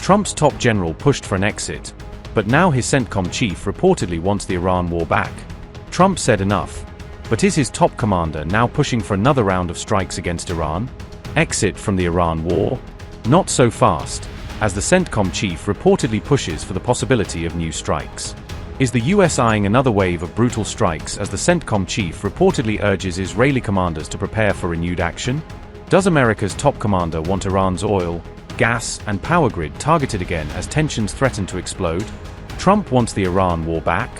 Trump's top general pushed for an exit, but now his CENTCOM chief reportedly wants the Iran war back. Trump said enough, but is his top commander now pushing for another round of strikes against Iran? Exit from the Iran war? Not so fast, as the CENTCOM chief reportedly pushes for the possibility of new strikes. Is the US eyeing another wave of brutal strikes as the CENTCOM chief reportedly urges Israeli commanders to prepare for renewed action? Does America's top commander want Iran's oil, gas, and power grid targeted again as tensions threaten to explode? Trump wants the Iran war back?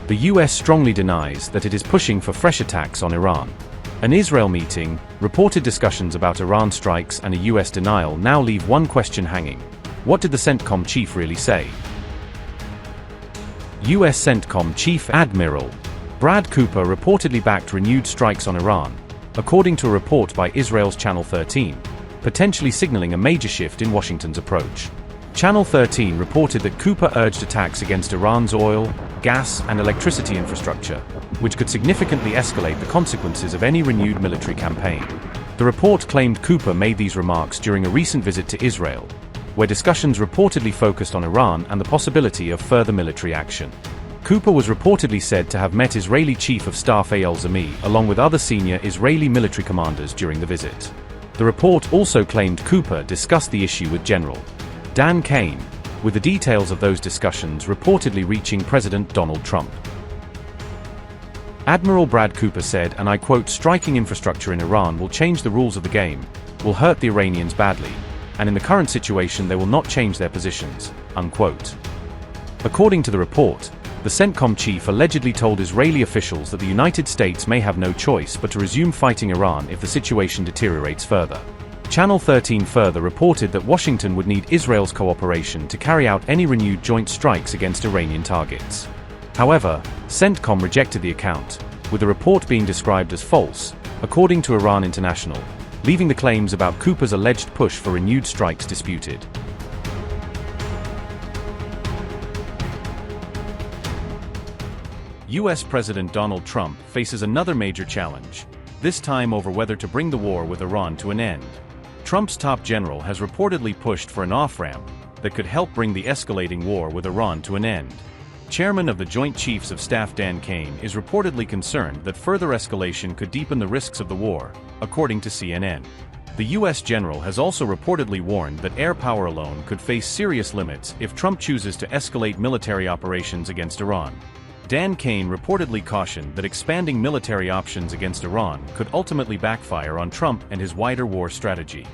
The US strongly denies that it is pushing for fresh attacks on Iran. An Israel meeting, reported discussions about Iran strikes, and a US denial now leave one question hanging. What did the CENTCOM chief really say? US CENTCOM Chief Admiral Brad Cooper reportedly backed renewed strikes on Iran, according to a report by Israel's Channel 13, potentially signaling a major shift in Washington's approach. Channel 13 reported that Cooper urged attacks against Iran's oil, gas, and electricity infrastructure, which could significantly escalate the consequences of any renewed military campaign. The report claimed Cooper made these remarks during a recent visit to Israel, where discussions reportedly focused on Iran and the possibility of further military action. Cooper was reportedly said to have met Israeli Chief of Staff Eyal Zami along with other senior Israeli military commanders during the visit. The report also claimed Cooper discussed the issue with General Dan Kane, with the details of those discussions reportedly reaching President Donald Trump. Admiral Brad Cooper said, and I quote, "Striking infrastructure in Iran will change the rules of the game, will hurt the Iranians badly, and in the current situation they will not change their positions," unquote. According to the report, the CENTCOM chief allegedly told Israeli officials that the United States may have no choice but to resume fighting Iran if the situation deteriorates further. Channel 13 further reported that Washington would need Israel's cooperation to carry out any renewed joint strikes against Iranian targets. However, CENTCOM rejected the account, with the report being described as false, according to Iran International, leaving the claims about Cooper's alleged push for renewed strikes disputed. US President Donald Trump faces another major challenge, this time over whether to bring the war with Iran to an end. Trump's top general has reportedly pushed for an off-ramp that could help bring the escalating war with Iran to an end. Chairman of the Joint Chiefs of Staff Dan Kane is reportedly concerned that further escalation could deepen the risks of the war, according to CNN. The US general has also reportedly warned that air power alone could face serious limits if Trump chooses to escalate military operations against Iran. Dan Kane reportedly cautioned that expanding military options against Iran could ultimately backfire on Trump and his wider war strategy.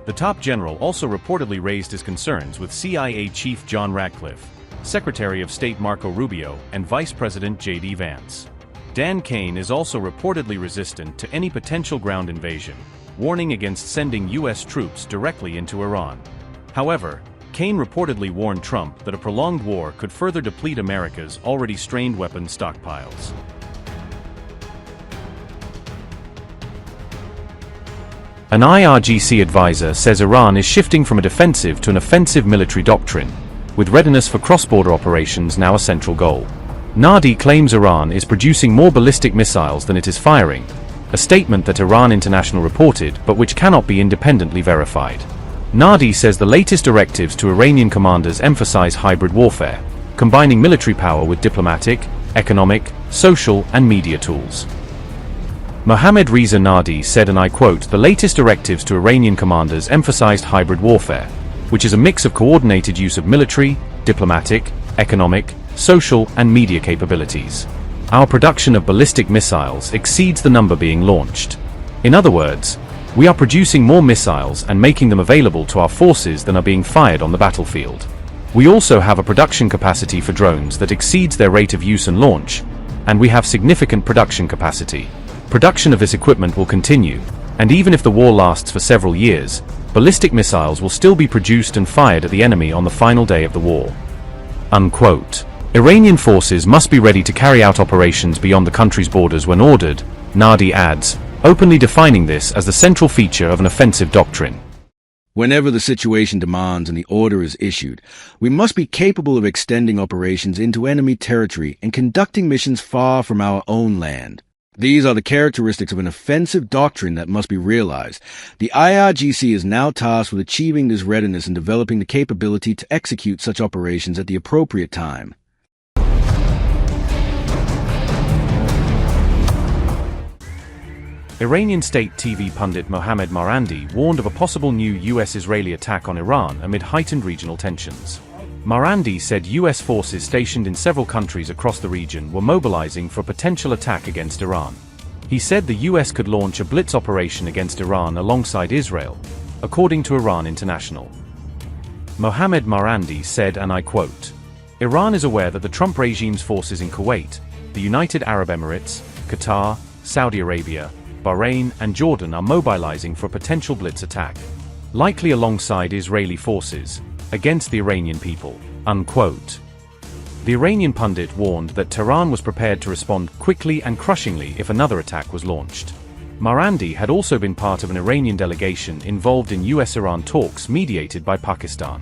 The top general also reportedly raised his concerns with CIA Chief John Ratcliffe, Secretary of State Marco Rubio, and Vice President J.D. Vance. Dan Kane is also reportedly resistant to any potential ground invasion, warning against sending U.S. troops directly into Iran. However, Kane reportedly warned Trump that a prolonged war could further deplete America's already strained weapons stockpiles. An IRGC advisor says Iran is shifting from a defensive to an offensive military doctrine, with readiness for cross-border operations now a central goal. Nadi claims Iran is producing more ballistic missiles than it is firing, a statement that Iran International reported but which cannot be independently verified. Nadi says the latest directives to Iranian commanders emphasize hybrid warfare, combining military power with diplomatic, economic, social, and media tools. Mohammad Reza Nadi said, and I quote, "The latest directives to Iranian commanders emphasized hybrid warfare, which is a mix of coordinated use of military, diplomatic, economic, social, and media capabilities. Our production of ballistic missiles exceeds the number being launched. In other words, we are producing more missiles and making them available to our forces than are being fired on the battlefield. We also have a production capacity for drones that exceeds their rate of use and launch, and we have significant production capacity. Production of this equipment will continue, and even if the war lasts for several years, ballistic missiles will still be produced and fired at the enemy on the final day of the war." Unquote. Iranian forces must be ready to carry out operations beyond the country's borders when ordered, Nadi adds, openly defining this as the central feature of an offensive doctrine. Whenever the situation demands and the order is issued, we must be capable of extending operations into enemy territory and conducting missions far from our own land. These are the characteristics of an offensive doctrine that must be realized. The IRGC is now tasked with achieving this readiness and developing the capability to execute such operations at the appropriate time. Iranian state TV pundit Mohammad Marandi warned of a possible new US-Israeli attack on Iran amid heightened regional tensions. Marandi said US forces stationed in several countries across the region were mobilizing for a potential attack against Iran. He said the US could launch a blitz operation against Iran alongside Israel, according to Iran International. Mohammad Marandi said, and I quote, "Iran is aware that the Trump regime's forces in Kuwait, the United Arab Emirates, Qatar, Saudi Arabia, Bahrain, and Jordan are mobilizing for a potential blitz attack, likely alongside Israeli forces, against the Iranian people," unquote. The Iranian pundit warned that Tehran was prepared to respond quickly and crushingly if another attack was launched. Marandi had also been part of an Iranian delegation involved in US-Iran talks mediated by Pakistan.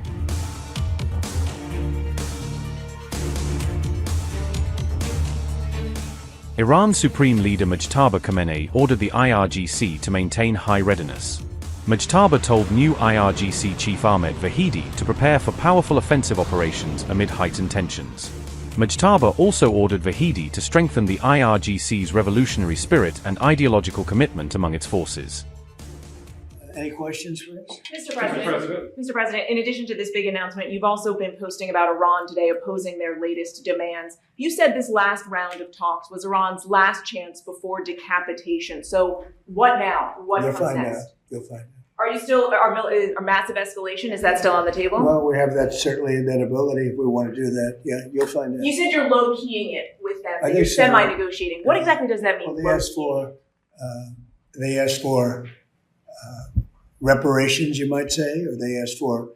Iran's Supreme Leader Mujtaba Khamenei ordered the IRGC to maintain high readiness. Mujtaba told new IRGC Chief Ahmed Vahidi to prepare for powerful offensive operations amid heightened tensions. Mujtaba also ordered Vahidi to strengthen the IRGC's revolutionary spirit and ideological commitment among its forces. Any questions for us? Mr. President, in addition to this big announcement, you've also been posting about Iran today opposing their latest demands. You said this last round of talks was Iran's last chance before decapitation. So what now? What comes next? You'll find out. Are you still, are massive escalation, is that still on the table? Well, we have that, certainly that ability if we want to do that. Yeah, you'll find out. You said you're low-keying it with them, I that you're think so. semi-negotiating. What exactly does that mean? Well, they asked for reparations, you might say, or they asked for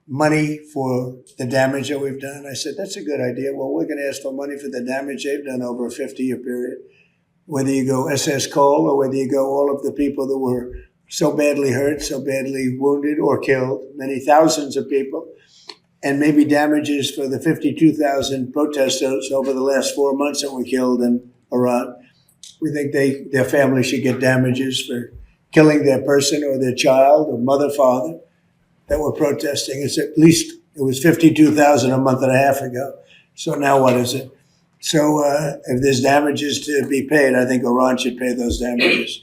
money for the damage that we've done. I said, that's a good idea. Well, we're going to ask for money for the damage they've done over a 50-year period. Whether you go SS Cole or whether you go all of the people that were so badly hurt, so badly wounded or killed, many thousands of people, and maybe damages for the 52,000 protesters over the last 4 months that were killed in Iran. We think their family should get damages for killing their person or their child or mother, father that were protesting. It's at least, it was 52,000 a month and a half ago. So now what is it? So if there's damages to be paid, I think Iran should pay those damages.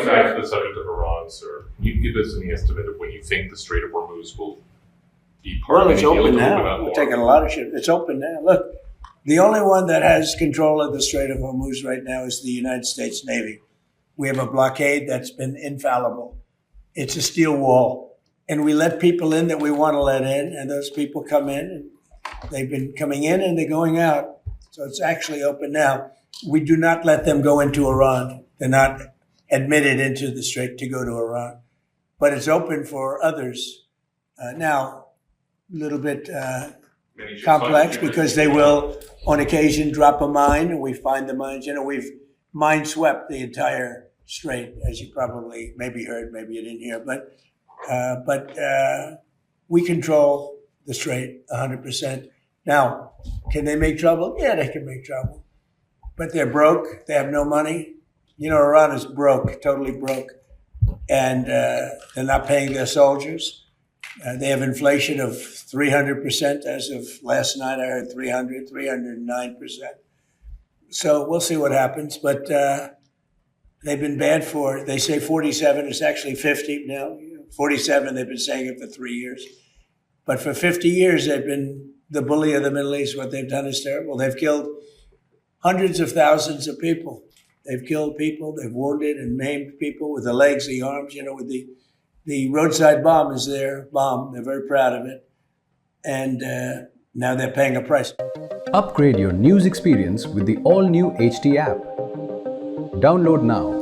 Back to the subject of Iran, sir. Can you give us any estimate of when you think the Strait of Hormuz will be part Well, of it's the deal open to now. open up We're more? taking a lot of shit. It's open now. Look, the only one that has control of the Strait of Hormuz right now is the United States Navy. We have a blockade that's been infallible. It's a steel wall. And we let people in that we want to let in, and those people come in, and they've been coming in and they're going out. So it's actually open now. We do not let them go into Iran. They're not admitted into the strait to go to Iran. But it's open for others. Now, a little bit complex because they will, on occasion, drop a mine, and we find the mines. You know, we've mine swept the entire strait, as you probably maybe heard, maybe you didn't hear. But we control the strait 100%. Now, can they make trouble? Yeah, they can make trouble. But they're broke. They have no money. You know, Iran is broke, totally broke. And they're not paying their soldiers. They have inflation of 300% as of last night. I heard 309%. So we'll see what happens. But they've been bad for, they say 47, it's actually 50 now. 47, they've been saying it for 3 years. But for 50 years, they've been the bully of the Middle East. What they've done is terrible. They've killed hundreds of thousands of people. They've killed people. They've wounded and maimed people with the legs, the arms. You know, with the roadside bomb is their bomb. They're very proud of it. And now they're paying a price. Upgrade your news experience with the all-new HT app. Download now.